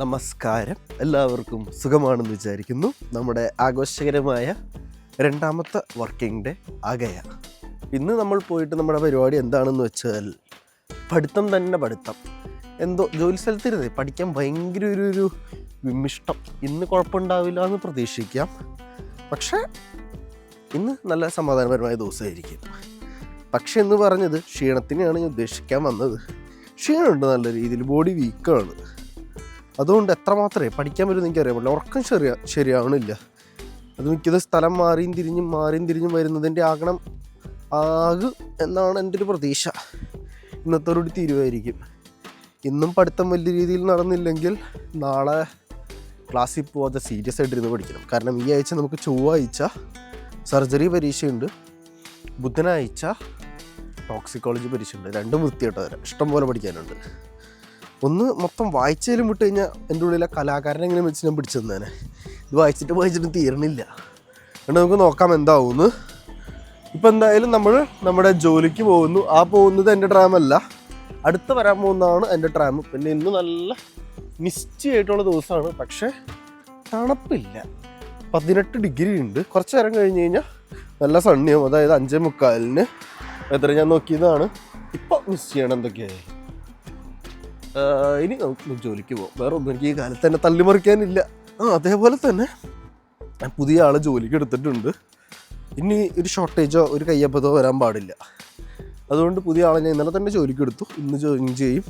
നമസ്കാരം, എല്ലാവർക്കും സുഖമാണെന്ന് വിചാരിക്കുന്നു. നമ്മുടെ ആഘോഷകരമായ രണ്ടാമത്തെ വർക്കിംഗ് ഡേ ആകയ. ഇന്ന് നമ്മൾ പോയിട്ട് നമ്മുടെ പരിപാടി എന്താണെന്ന് വെച്ചാൽ പഠിത്തം തന്നെ പഠിത്തം. എന്തോ ജോലി സ്ഥലത്തിരുന്നേ പഠിക്കാൻ ഭയങ്കര ഒരു വിമിഷ്ടം. ഇന്ന് കുഴപ്പമുണ്ടാവില്ല എന്ന് പ്രതീക്ഷിക്കാം. പക്ഷേ ഇന്ന് നല്ല സമാധാനപരമായ ദിവസമായിരിക്കും. പക്ഷെ എന്ന് പറഞ്ഞത് ക്ഷീണത്തിനെയാണ് ഞാൻ ഉദ്ദേശിക്കാൻ വന്നത്. ക്ഷീണമുണ്ട് നല്ല രീതിയിൽ, ബോഡി വീക്കാണ്. അതുകൊണ്ട് എത്രമാത്രമേ പഠിക്കാൻ പറ്റുമെന്ന് എനിക്കറിയാൻ പറ്റില്ല. ഉറക്കം ശരിയാവണില്ല. അത് മിക്കത് സ്ഥലം മാറിയും തിരിഞ്ഞും വരുന്നതിൻ്റെ ആകണം എന്നാണ് എൻ്റെ ഒരു പ്രതീക്ഷ. ഇന്നത്തോടുകൂടി തീരുമായിരിക്കും. ഇന്നും പഠിത്തം വലിയ രീതിയിൽ നടന്നില്ലെങ്കിൽ നാളെ ക്ലാസ്സിൽ പോകാതെ സീരിയസ് ആയിട്ടിരുന്ന് പഠിക്കണം. കാരണം ഈ ആഴ്ച നമുക്ക് ചൊവ്വാഴ്ച സർജറി പരീക്ഷയുണ്ട്, ബുധനാഴ്ച ടോക്സിക്കോളജി പരീക്ഷയുണ്ട്. രണ്ടും വൃത്തിയായിട്ട് വരാം. ഇഷ്ടം പോലെ പഠിക്കാനുണ്ട്. ഒന്ന് മൊത്തം വായിച്ചാലും വിട്ട് കഴിഞ്ഞാൽ എൻ്റെ ഉള്ളിലെ കലാകാരനെ എങ്ങനെ വെച്ച് ഞാൻ പിടിച്ചു തന്നേനെ. ഇത് വായിച്ചിട്ടും തീരണില്ല. അതുകൊണ്ട് നമുക്ക് നോക്കാം എന്താവുമെന്ന്. ഇപ്പം എന്തായാലും നമ്മൾ നമ്മുടെ ജോലിക്ക് പോകുന്നു. ആ പോകുന്നത് എൻ്റെ ട്രാമല്ല, അടുത്ത് വരാൻ പോകുന്നതാണ് എൻ്റെ ട്രാം. പിന്നെ ഇന്ന് നല്ല മിസ്റ്റി ആയിട്ടുള്ള ദിവസമാണ്. പക്ഷേ തണുപ്പില്ല. 18 ഡിഗ്രി ഉണ്ട്. കുറച്ച് നേരം കഴിഞ്ഞ് കഴിഞ്ഞാൽ നല്ല സണ്ണിയാവും. അതായത് 5:45 എത്ര ഞാൻ നോക്കിയതാണ്. ഇപ്പം മിസ് ചെയ്യണം എന്തൊക്കെയായി. ഇനി നമുക്ക് ജോലിക്ക് പോകാം. വേറെ ഒന്നും എനിക്ക് ഈ കാലത്ത് തന്നെ തള്ളിമറിക്കാനില്ല. അതേപോലെ തന്നെ ഞാൻ പുതിയ ആളെ ജോലിക്ക് എടുത്തിട്ടുണ്ട്. ഇനി ഒരു ഷോർട്ടേജോ ഒരു കയ്യപ്പതോ വരാൻ പാടില്ല. അതുകൊണ്ട് പുതിയ ആളെ ഞാൻ ഇന്നലെ തന്നെ ജോലിക്ക് എടുത്തു. ഇന്ന് ജോയിൻ ചെയ്യും.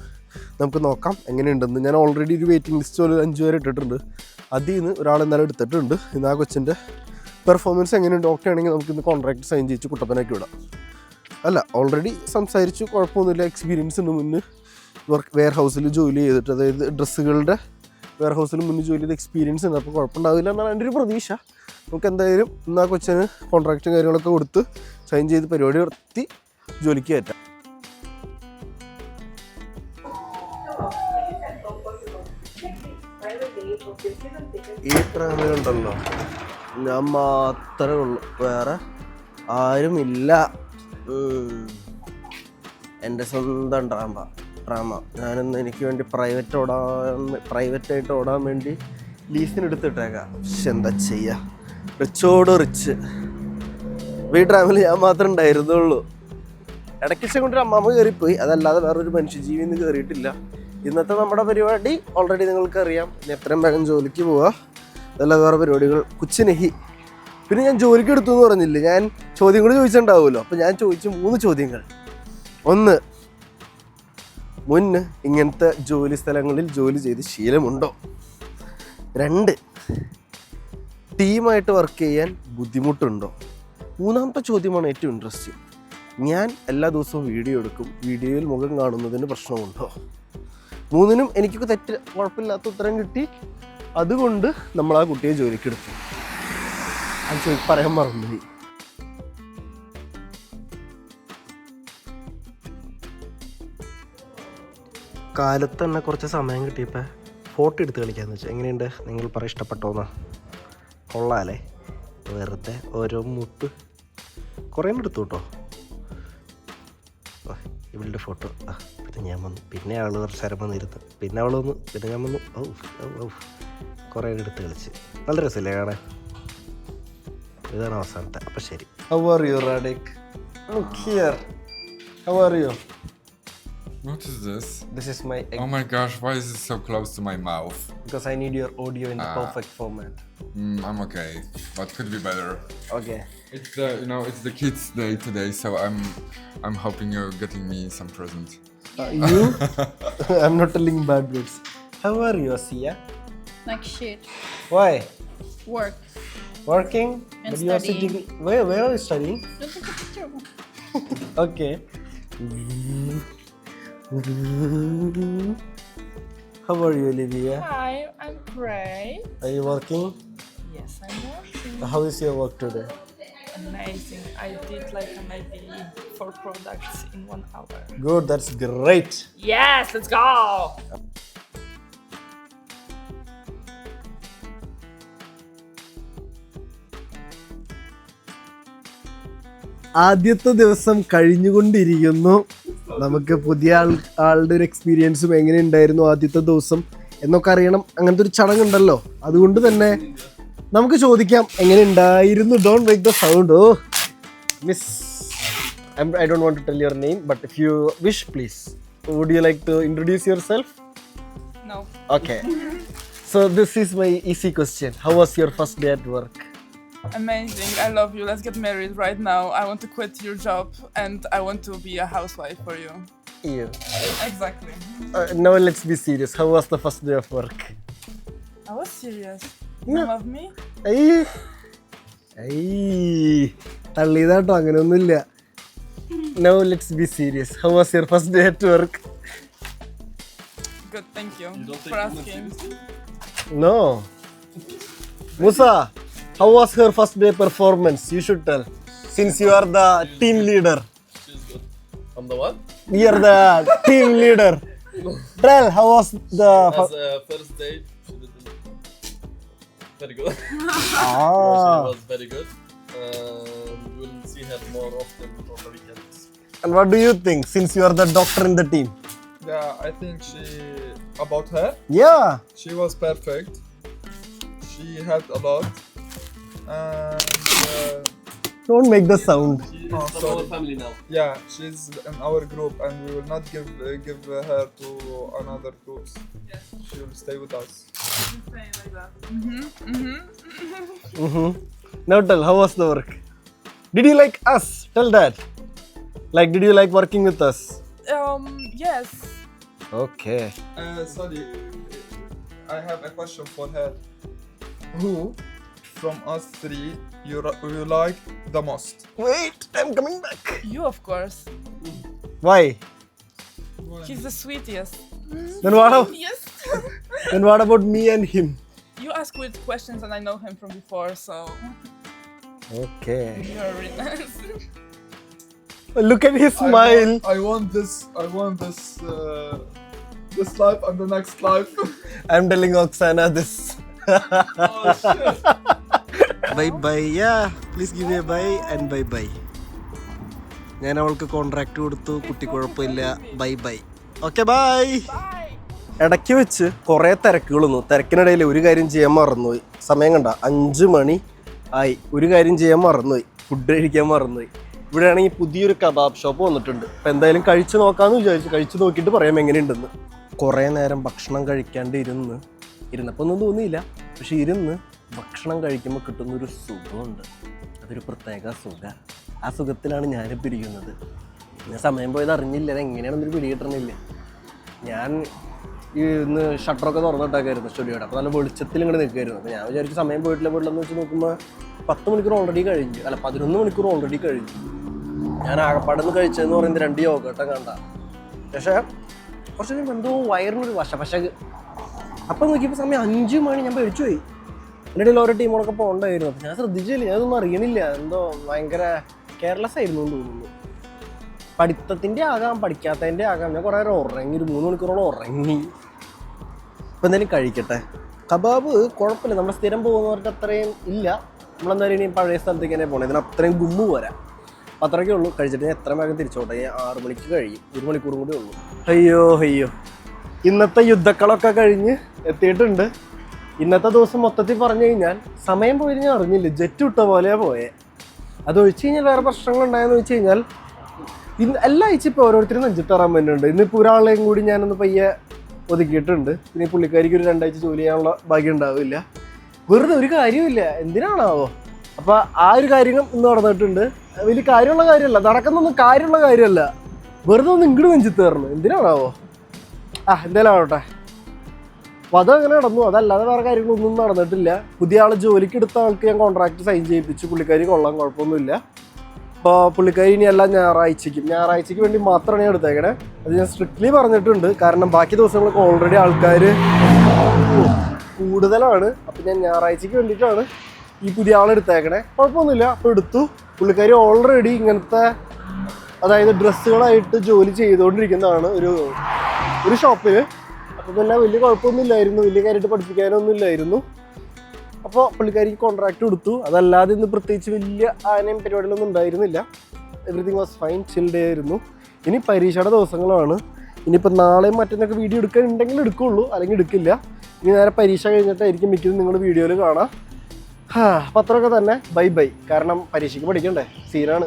നമുക്ക് നോക്കാം എങ്ങനെയുണ്ടെന്ന്. ഞാൻ ഓൾറെഡി ഒരു വെയിറ്റിംഗ് ലിസ്റ്റ് പോലെ 5 പേരെ ഇട്ടിട്ടുണ്ട്. അതിൽ നിന്ന് ഒരാൾ ഇന്നലെ എടുത്തിട്ടുണ്ട്. ഇന്ന് ആ കൊച്ചിൻ്റെ പെർഫോമൻസ് എങ്ങനെയുണ്ട്, ഓക്കെ ആണെങ്കിൽ നമുക്ക് ഇന്ന് കോൺട്രാക്ട് സൈൻ ചെയ്യിച്ച് കുട്ടപ്പനാക്കി വിടാം. അല്ല, ഓൾറെഡി സംസാരിച്ചു, കുഴപ്പമൊന്നുമില്ല. എക്സ്പീരിയൻസ് ഉണ്ട്. മുന്നേ വെയർ ഹൗസിൽ ജോലി ചെയ്തിട്ട്, അതായത് ഡ്രസ്സുകളുടെ വെയർ ഹൗസിൽ മുന്നേ ജോലി ചെയ്ത എക്സ്പീരിയൻസ് ഉണ്ട്. അപ്പോൾ കുഴപ്പമുണ്ടാവില്ല എന്നാണ് എൻ്റെ ഒരു പ്രതീക്ഷ. നമുക്ക് എന്തായാലും ഇന്ന് ആ കൊച്ചിന് കോൺട്രാക്റ്റും കാര്യങ്ങളൊക്കെ കൊടുത്ത് സൈൻ ചെയ്ത് പരിപാടി നിർത്തി ജോലിക്ക് കയറ്റാം. ഈ ട്രാമിലുണ്ടല്ലോ ഞാൻ മാത്രമേ ഉള്ളൂ, വേറെ ആരുമില്ല. എൻ്റെ സ്വന്തം ഡ്രാമ. ഞാനിന്ന് എനിക്ക് വേണ്ടി പ്രൈവറ്റായിട്ട് ഓടാൻ വേണ്ടി ലീസിനെടുത്തിട്ടേക്കാം. പക്ഷെ എന്താ ചെയ്യുക, റിച്ചോട് റിച്ച്. ഈ ഡ്രാമിൽ ഞാൻ മാത്രമേ ഉണ്ടായിരുന്നുള്ളൂ. ഇടയ്ക്ക് കൊണ്ടൊരു അമ്മാമ്മ കയറിപ്പോയി, അതല്ലാതെ വേറൊരു മനുഷ്യജീവി ഇന്ന് കയറിയിട്ടില്ല. ഇന്നത്തെ നമ്മുടെ പരിപാടി ഓൾറെഡി നിങ്ങൾക്കറിയാം. ഇനി എത്രയും വേഗം ജോലിക്ക് പോവുക, അതല്ലാതെ വേറെ പരിപാടികൾ കുച്ചിനെഹി. പിന്നെ ഞാൻ ജോലിക്ക് എടുത്തു എന്ന് പറഞ്ഞില്ലേ, ഞാൻ ചോദ്യങ്ങൾ ചോദിച്ചിട്ടുണ്ടാവുമല്ലോ. അപ്പോൾ ഞാൻ ചോദിച്ച 3 ചോദ്യങ്ങൾ. 1, മുന്ന് ഇങ്ങനത്തെ ജോലി സ്ഥലങ്ങളിൽ ജോലി ചെയ്ത് ശീലമുണ്ടോ? 2, ടീമായിട്ട് വർക്ക് ചെയ്യാൻ ബുദ്ധിമുട്ടുണ്ടോ? 3ാമത്തെ ചോദ്യമാണ് ഏറ്റവും ഇൻട്രസ്റ്റിംഗ്. ഞാൻ എല്ലാ ദിവസവും വീഡിയോ എടുക്കും, വീഡിയോയിൽ മുഖം കാണുന്നതിന് പ്രശ്നമുണ്ടോ? 3നും എനിക്ക് കുഴപ്പമില്ലാത്ത ഉത്തരം കിട്ടി. അതുകൊണ്ട് നമ്മൾ ആ കുട്ടിയെ ജോലിക്ക് എടുത്തു. അത് പറയാൻ മറന്നുപോയി. കാലത്ത് തന്നെ കുറച്ച് സമയം കിട്ടിയപ്പോൾ ഫോട്ടോ എടുത്ത് കളിക്കാമെന്ന് വെച്ചാൽ. എങ്ങനെയുണ്ട്, നിങ്ങൾ പറ, ഇഷ്ടപ്പെട്ടോന്നാ? കൊള്ളാമല്ലേ? വെറുതെ ഓരോ മുട്ട് കുറേ എടുത്തു കേട്ടോ. ഇവളുടെ ഫോട്ടോ. പിന്നെ ഞാൻ വന്നു, പിന്നെ അവൾ കുറച്ച് നേരം വന്നിരുന്നു, പിന്നെ അവൾ വന്നു, പിന്നെ ഞാൻ വന്നു. കുറേ എടുത്ത് കളിച്ച് നല്ല രസമില്ലേ കാണാൻ? ഇതാണ് അവസാനത്തെ. അപ്പം ശരി. How are you, Radik? Look here. How are you? What is this? This is my egg. Oh my gosh, why is it so close to my mouth? Because I need your audio in the perfect format. I'm okay, but could be better. Okay. It's the kids' day today, so I'm hoping you're getting me some present. You? I'm not telling bad words. How are you, Asiya? Like shit. Why? Work. Working? And but you are studying. sitting. Where are you studying? Look at the picture. Okay. How are you, Olivia? Hi, I'm great. Are you working? Yes, I'm working. How is your work today? Amazing. I did like maybe 4 products in 1 hour. Good, that's great. Yes, let's go. ആദ്യത്തെ ദിവസം കഴിഞ്ഞുകൊണ്ടിരിക്കുന്നു. നമുക്ക് പുതിയ ആളുടെ ഒരു എക്സ്പീരിയൻസും എങ്ങനെ ഉണ്ടായിരുന്നു ആദ്യത്തെ ദിവസം എന്നൊക്കെ അറിയണം. അങ്ങനത്തെ ഒരു ചടങ്ങുണ്ടല്ലോ. അതുകൊണ്ട് തന്നെ നമുക്ക് ചോദിക്കാം എങ്ങനെ ഉണ്ടായിരുന്നു. Don't make the sound. Oh miss, I don't want to tell your name, but if you wish, please, would you like to introduce yourself? No. Okay. So this is my easy question. How was your first day at work? Amazing. I love you. Let's get married right now. I want to quit your job and I want to be a housewife for you. Yeah. Exactly. Now let's be serious. How was the first day of work? I was serious. No. You love me? തള്ളിയതാട്ടോ, അങ്ങനെയൊന്നുമില്ല. Now let's be serious. How was your first day at work? Good, thank you for asking. No. Musa, how was her first day performance? You should tell. Since you are the team leader. I'm the what? You are the team leader. Tell, how was the As a first date, she did very good. Ah. She was very good. We'll see her more often on the weekends. And what do you think, since you are the doctor in the team? Yeah, I think about her, Yeah. she was perfect. She helped a lot. And Don't make the sound. She Oh, is from sorry. our family now. yeah, she's in our group and we will not give her to another groups. Yes. She will stay with us. Saying like that. Now tell, how was the work? Did you like us? Tell that. Like, did you like working with us? Yes. Okay. Sorry, I have a question for her. Who from us three you like the most? Wait, I'm coming back. You, of course. Why? He's the sweetest. Then what? Yes. Then what about me and him? You ask weird questions and I know him from before, so Okay. you're really nice. Look at his smile. I want this life and the next life. I'm telling Oksana this. Oh shit. Bye bye. Yeah, please give me a bye and bye bye. ഞാൻ അവൾക്ക് contract കൊടുത്തു, കുട്ടി കുഴപ്പമില്ല, bye bye. Okay bye. ഇടയ്ക്ക് വെച്ച് കുറേ തിരക്കുകളൊന്നു. തിരക്കിനിടയിൽ ഒരു കാര്യം ചെയ്യാൻ മറന്നുപോയി. സമയം കണ്ട 5 മണി ആയി. ഒരു കാര്യം ചെയ്യാൻ മറന്നുപോയി, ഫുഡ് കഴിക്കാൻ മറന്നുപോയി. ഇവിടെ ആണെങ്കിൽ പുതിയൊരു കബാബ് ഷോപ്പ് വന്നിട്ടുണ്ട്. അപ്പോൾ എന്തായാലും കഴിച്ച് നോക്കാമെന്ന് വിചാരിച്ചു. കഴിച്ച് നോക്കിയിട്ട് പറയാം എങ്ങനെയുണ്ടെന്ന്. കുറേ നേരം ഭക്ഷണം കഴിക്കാണ്ട് ഇരുന്നപ്പോൾ ഒന്നും തോന്നിയില്ല. പക്ഷെ ഇരുന്ന് ഭക്ഷണം കഴിക്കുമ്പോൾ കിട്ടുന്നൊരു സുഖമുണ്ട്. അതൊരു പ്രത്യേക സുഖം. ആ സുഖത്തിലാണ് ഞാനിപ്പോൾ ഇരിക്കുന്നത്. ഞാൻ സമയം പോയത് അറിഞ്ഞില്ല. അത് എങ്ങനെയാണെന്നൊരു പിടി കിട്ടണില്ല. ഞാൻ ഇന്ന് ഷട്ടറൊക്കെ തുറന്നിട്ടൊക്കെയായിരുന്നു സ്റ്റുഡിയോയുടെ. അപ്പോൾ നല്ല വെളിച്ചത്തിൽ ഇങ്ങനെ നിൽക്കുമായിരുന്നു. അപ്പോൾ ഞാൻ വിചാരിച്ചു സമയം പോയിട്ടില്ലെന്ന് വെച്ച് നോക്കുമ്പോൾ 10 മണിക്കൂർ ഓൾറെഡി കഴിഞ്ഞു. അല്ല 11 മണിക്കൂർ ഓൾറെഡി കഴിഞ്ഞു. ഞാൻ ആകപ്പാടെന്ന് കഴിച്ചതെന്ന് പറയുന്നത് 2 യോഗട്ടം കണ്ട. പക്ഷേ കുറച്ച് കഴിയുമ്പോൾ എന്തോ വയറിനൊരു വശപശക്. അപ്പം നോക്കിയപ്പോൾ സമയം 5 മണി. ഞാൻ പേടിച്ചു പോയി. എൻ്റെ ഇടയിൽ ഓരോ ടീമുകളൊക്കെ പോകണ്ടായിരുന്നു. അപ്പം ഞാൻ ശ്രദ്ധിച്ചില്ല. ഞാനൊന്നും അറിയണില്ല. എന്തോ ഭയങ്കര കെയർലെസ് ആയിരുന്നു എന്ന് തോന്നുന്നു. പഠിത്തത്തിൻ്റെ ആകാം, പഠിക്കാത്തതിൻ്റെ ആകാം. ഞാൻ കുറേ നേരം ഉറങ്ങി, ഒരു 3 മണിക്കൂറോളം ഉറങ്ങി. ഇപ്പം എന്തായാലും കഴിക്കട്ടെ. കബാബ് കുഴപ്പമില്ല. നമ്മൾ സ്ഥിരം പോകുന്നവർക്ക് അത്രയും ഇല്ല. നമ്മളെന്തായാലും ഇനി പഴയ സ്ഥലത്തേക്ക് തന്നെ പോകണം. ഇതിന് അത്രയും ഗുമ്മ് പോരാ. അപ്പം അത്രയ്ക്കേ ഉള്ളൂ. കഴിച്ചിട്ട് ഞാൻ എത്ര വേഗം തിരിച്ചോട്ടെ. 6 മണിക്ക് കഴിയും. 1 മണിക്കൂറും കൂടി ഉള്ളൂ. അയ്യോ ഇന്നത്തെ യുദ്ധക്കളൊക്കെ കഴിഞ്ഞ് എത്തിയിട്ടുണ്ട്. ഇന്നത്തെ ദിവസം മൊത്തത്തിൽ പറഞ്ഞു കഴിഞ്ഞാൽ സമയം പോയി ഞാൻ അറിഞ്ഞില്ല. ജെറ്റ് വിട്ട പോലെയാണ് പോയെ. അതൊഴിച്ച് കഴിഞ്ഞാൽ വേറെ പ്രശ്നങ്ങളുണ്ടായെന്ന് വെച്ച് കഴിഞ്ഞാൽ എല്ലാ ആഴ്ച ഇപ്പോൾ ഓരോരുത്തരും നെഞ്ചിട്ടറാൻ പറ്റുന്നുണ്ട്. ഇന്നിപ്പോൾ ഒരാളെയും കൂടി ഞാനൊന്ന് പയ്യെ ഒതുക്കിയിട്ടുണ്ട്. പിന്നെ പുള്ളിക്കാരിക്ക് ഒരു 2 ആഴ്ച ജോലി ചെയ്യാനുള്ള ഭാഗ്യം ഉണ്ടാവില്ല. വെറുതെ ഒരു കാര്യമില്ല. എന്തിനാണാവോ? അപ്പോൾ ആ ഒരു കാര്യം ഇന്ന് നടന്നിട്ടുണ്ട്. വലിയ കാര്യമുള്ള കാര്യമല്ല, നടക്കുന്നൊന്നും കാര്യമുള്ള കാര്യമല്ല. വെറുതെ ഒന്ന് ഇങ്ങോട്ട് നെഞ്ചിത്ത് തരണം. എന്തിനാണാവോ? എന്തായാലും ആവട്ടെ. അപ്പോൾ അതങ്ങനെ നടന്നു. അതല്ലാതെ വേറെ കാര്യങ്ങളൊന്നും നടന്നിട്ടില്ല. പുതിയ ആൾ ജോലിക്ക് എടുത്ത ആൾക്ക് ഞാൻ കോൺട്രാക്ട് സൈൻ ചെയ്യിപ്പിച്ചു. പുള്ളിക്കാരി കൊള്ളാൻ കുഴപ്പമൊന്നുമില്ല. അപ്പോൾ പുള്ളിക്കാരി ഇനി എല്ലാം ഞായറാഴ്ചയ്ക്ക് വേണ്ടി മാത്രമാണ് ഞാൻ എടുത്തേക്കണേ. അത് ഞാൻ സ്ട്രിക്ട്ലി പറഞ്ഞിട്ടുണ്ട്. കാരണം ബാക്കി ദിവസങ്ങളൊക്കെ ഓൾറെഡി ആൾക്കാർ കൂടുതലാണ്. അപ്പോൾ ഞാൻ ഞായറാഴ്ചയ്ക്ക് വേണ്ടിയിട്ടാണ് ഈ പുതിയ ആളെടുത്തേക്കണേ. കുഴപ്പമൊന്നുമില്ല. അപ്പോൾ എടുത്തു. പുള്ളിക്കാരി ഓൾറെഡി ഇങ്ങനത്തെ അതായത് ഡ്രസ്സുകളായിട്ട് ജോലി ചെയ്തുകൊണ്ടിരിക്കുന്നതാണ് ഒരു ഷോപ്പിൽ. അപ്പോൾ പിന്നെ വലിയ കുഴപ്പമൊന്നുമില്ലായിരുന്നു. വലിയ കാര്യമായിട്ട് പഠിപ്പിക്കാനൊന്നും ഇല്ലായിരുന്നു. അപ്പോൾ പുള്ളിക്കാരിക്ക് കോൺട്രാക്ട് കൊടുത്തു. അതല്ലാതെ ഇന്ന് പ്രത്യേകിച്ച് വലിയ ആനയും പരിപാടികളൊന്നും ഉണ്ടായിരുന്നില്ല. Everything was fine, chill day ആയിരുന്നു. ഇനി പരീക്ഷയുടെ ദിവസങ്ങളാണ്. ഇനിയിപ്പോൾ നാളെയും മറ്റന്നൊക്കെ വീഡിയോ എടുക്കാനുണ്ടെങ്കിൽ എടുക്കുകയുള്ളൂ, അല്ലെങ്കിൽ എടുക്കില്ല. ഇനി നേരെ പരീക്ഷ കഴിഞ്ഞിട്ടായിരിക്കും മിക്കതും നിങ്ങൾ വീഡിയോയിൽ കാണാം. അപ്പം അത്രയൊക്കെ തന്നെ. Bye bye. കാരണം പരീക്ഷയ്ക്ക് പഠിക്കണ്ടേ, സീനാണ്.